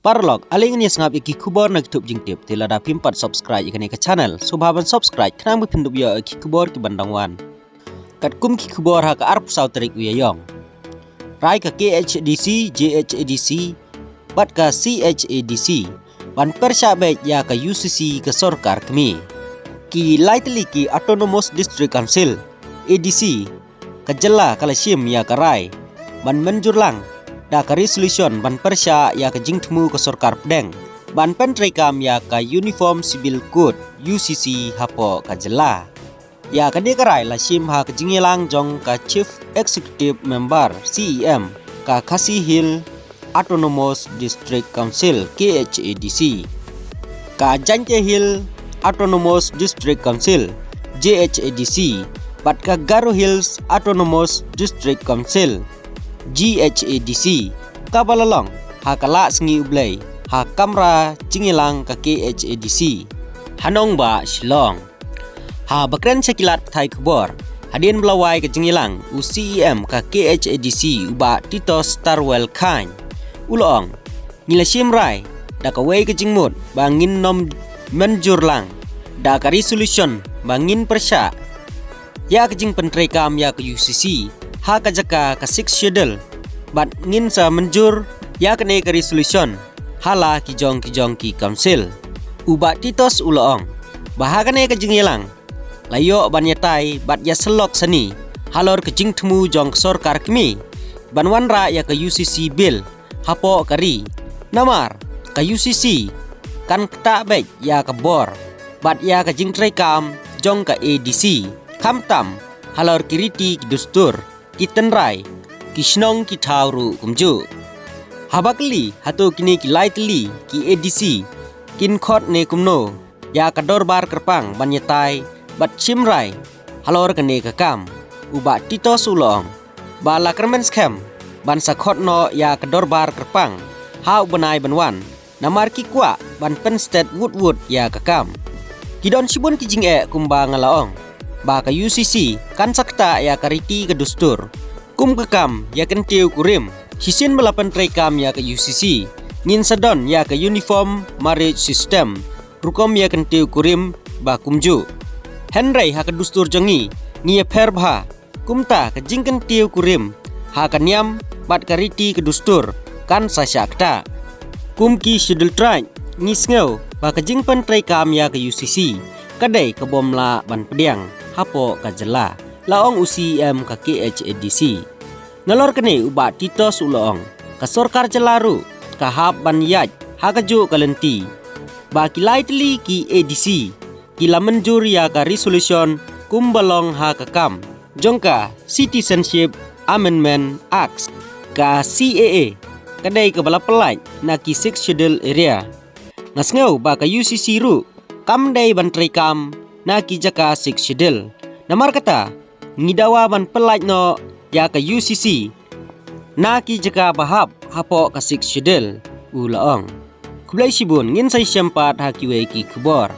Parlog aling ni sangap iki kubor na YouTube jing tip tila da pimpat subscribe ikani ke channel subhaban subscribe kenang pindu biya iki kubor ki bandangwan kat kum ki kubor ha ka arp sau terik uyayong rai ka KHDC JHADC bat ka CHADC ban persya baik ya ka UCC ke sorkar kami ki lightly ki Autonomous District Council ADC ka jela kala sim ya ka rai ban menjurlang da ka resolution ban persya ya ka jingtmu ke sorkar pedeng ban pentrikam ya ka Uniform Civil Code UCC hapo ka jela ya ka dekarai la sim ha ka jingilang jong ka Chief Executive Member CEM ka Khasi Hill Autonomous District Council KHADC ka Jante Hill Autonomous District Council JHADC bat ka Garo Hills Autonomous District Council GHADC kabalalong hakala sengi ublay ha kamra jingilang ka KHADC hanong ba Shillong ha bakren sekilat thai kubor hadin belawai ka jingilang UCEM ka KHADC uba Tito Starwell Khan ulong nilasim rai da ka wei ka jingmut bangin nom menjurlang da ka resolution bangin persya ya ka jing pentrekam ya ka UCC ha ka jaka ka 6 schedule bat ngin sa menjur ya kene ka resolution hala ki jong ki council uba titos uloong bahagane ka jingilang layo banyatai bat ya selok sani halor ke jing temu jong sorkar kami banwan ra ya ka UCC bill hapo kari namar ka UCC kan kta baik ya ka bor bat ya ka jing trekam jong ka ADC kamtam halor kiriti ki dustur kitenrai kisnong ki thauru kumju habakli hato kini ki lightly ki ADC kin khot ne kumno ya ka dorbar kerpang banyatai bat chimrai halor kene ka kam uba Tito sulong bala kermen scam ban sa khot no ya ka dorbar kerpang ha ubanai banwan namar ki kwa ban pen state wood ya ka kam kidon sibun ki jing kumba ngalaong ba ka UCC kan sakta ya kariti ke dustur kum kekam ya kentiu kurim sisin belapan trekam ya ke UCC ngin sadon ya ke Uniform Marriage System rukom ya kentiu kurim ba kumju Henry ha ke dustur jongi ngia perbha kumta ke jing kentiu kurim ha kanyam bat kariti ke dustur kan sasyakta kum ki schedule track ngisngeu ba ke jing pen trekam ya ke UCC kadai ke bomla ban pediang hapo ka jela laong UCEM ka KHADC ngalor kene uba Tito sulong ka sorkar jelaru ka hab ban yaj ha kaju kalenti ba ki lightly ki ADC kila menjur ya ka resolution kumbalong ha ka kam jongka Citizenship Amendment Act ka CAA kadai ka bala pelaj na ki 6 schedule area ngasngeu ba ka UCC ru kam dai ban trekam na ki jaka 6 schedule namar kata ngidawa ban pelaj no ya ka UCC na ki jaka bahap hapo ka 6 schedule ulaong kublai sibun ngin sai sempat hakiwe ki kubor